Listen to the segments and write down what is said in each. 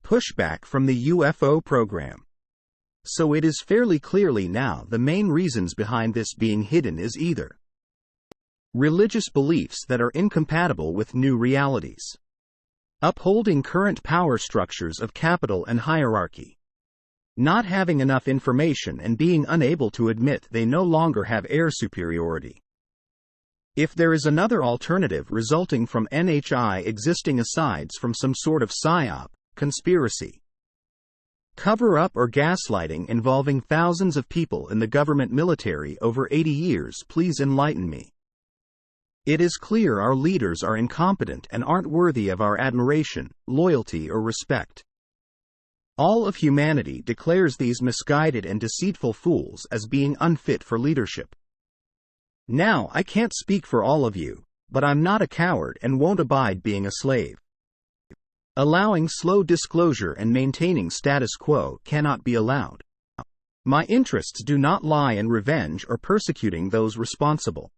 Pushback from the UFO Program. So it is fairly clearly now the main reasons behind this being hidden is either religious beliefs that are incompatible with new realities, upholding current power structures of capital and hierarchy, not having enough information and being unable to admit they no longer have air superiority. If there is another alternative resulting from NHI existing asides from some sort of psyop, conspiracy, cover-up or gaslighting involving thousands of people in the government military over 80 years, please enlighten me. It is clear our leaders are incompetent and aren't worthy of our admiration, loyalty or respect. All of humanity declares these misguided and deceitful fools as being unfit for leadership. Now, I can't speak for all of you, but I'm not a coward and won't abide being a slave. Allowing slow disclosure and maintaining status quo cannot be allowed. My interests do not lie in revenge or persecuting those responsible,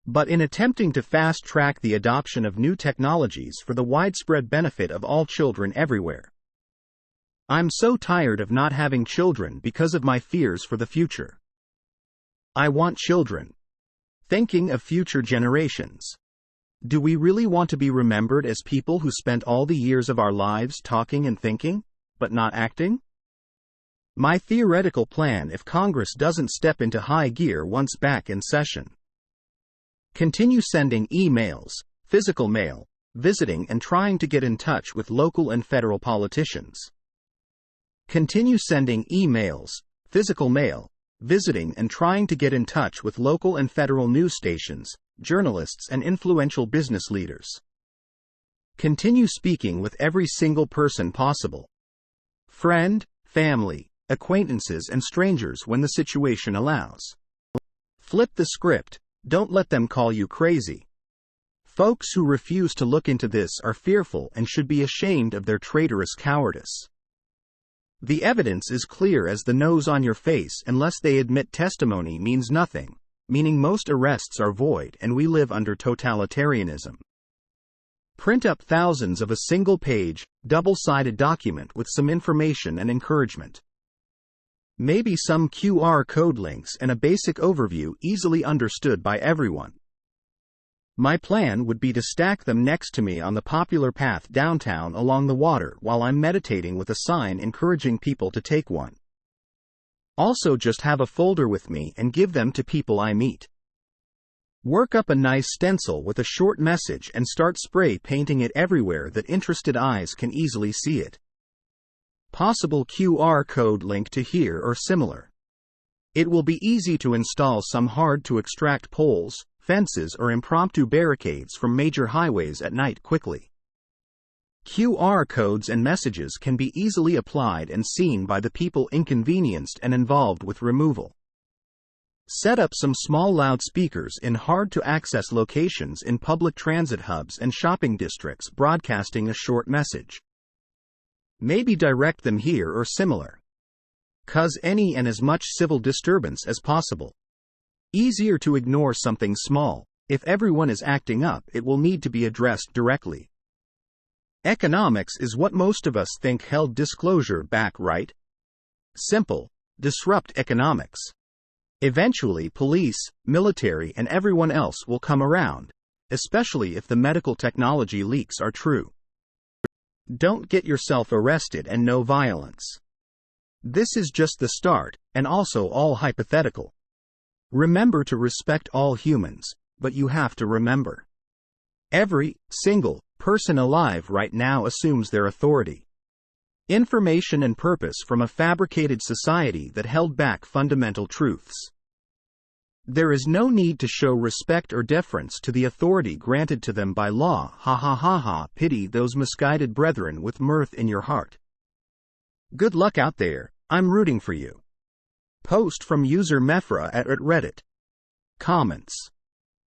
but in attempting to fast-track the adoption of new technologies for the widespread benefit of all children everywhere. I'm so tired of not having children because of my fears for the future. I want children. Thinking of future generations. Do we really want to be remembered as people who spent all the years of our lives talking and thinking, but not acting? My theoretical plan if Congress doesn't step into high gear once back in session. Continue sending emails, physical mail, visiting and trying to get in touch with local and federal politicians. Continue sending emails, physical mail, visiting and trying to get in touch with local and federal news stations, journalists and influential business leaders. Continue speaking with every single person possible. Friend, family, acquaintances and strangers when the situation allows. Flip the script, don't let them call you crazy. Folks who refuse to look into this are fearful and should be ashamed of their traitorous cowardice. The evidence is clear as the nose on your face unless they admit testimony means nothing, meaning most arrests are void and we live under totalitarianism. Print up thousands of a single-page, double-sided document with some information and encouragement. Maybe some QR code links and a basic overview easily understood by everyone. My plan would be to stack them next to me on the popular path downtown along the water while I'm meditating with a sign encouraging people to take one. Also just have a folder with me and give them to people I meet. Work up a nice stencil with a short message and start spray painting it everywhere that interested eyes can easily see it. Possible QR code link to here or similar. It will be easy to install some hard to extract poles, fences or impromptu barricades from major highways at night quickly. QR codes and messages can be easily applied and seen by the people inconvenienced and involved with removal. Set up some small loudspeakers in hard-to-access locations in public transit hubs and shopping districts broadcasting a short message. Maybe direct them here or similar. Cause any and as much civil disturbance as possible. Easier to ignore something small. If everyone is acting up, it will need to be addressed directly. Economics is what most of us think held disclosure back, right? Simple. Disrupt economics. Eventually police, military and everyone else will come around, especially if the medical technology leaks are true. Don't get yourself arrested and no violence. This is just the start, and also all hypothetical. Remember to respect all humans, but you have to remember. Every single person alive right now assumes their authority, information and purpose from a fabricated society that held back fundamental truths. There is no need to show respect or deference to the authority granted to them by law. Ha ha ha ha, pity those misguided brethren with mirth in your heart. Good luck out there, I'm rooting for you. Post from user Mefra at Reddit. Comments.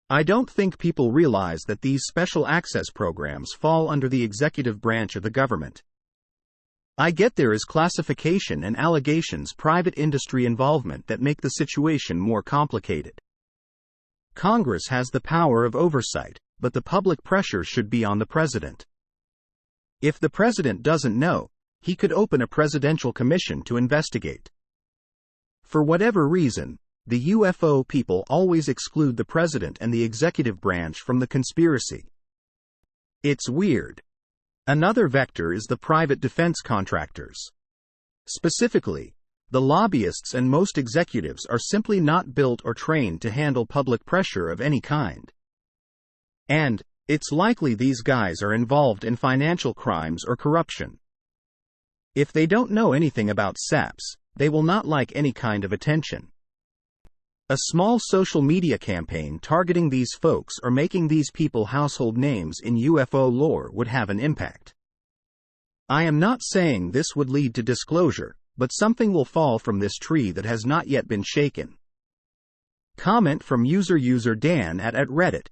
I don't think people realize that these special access programs fall under the executive branch of the government. I get there is classification and allegations, private industry involvement that make the situation more complicated. Congress has the power of oversight, but the public pressure should be on the president. If the president doesn't know, he could open a presidential commission to investigate. For whatever reason, the UFO people always exclude the president and the executive branch from the conspiracy. It's weird. Another vector is the private defense contractors. Specifically, the lobbyists and most executives are simply not built or trained to handle public pressure of any kind. And it's likely these guys are involved in financial crimes or corruption. If they don't know anything about SAPs, they will not like any kind of attention. A small social media campaign targeting these folks or making these people household names in UFO lore would have an impact. I am not saying this would lead to disclosure, but something will fall from this tree that has not yet been shaken. Comment from user Dan at Reddit.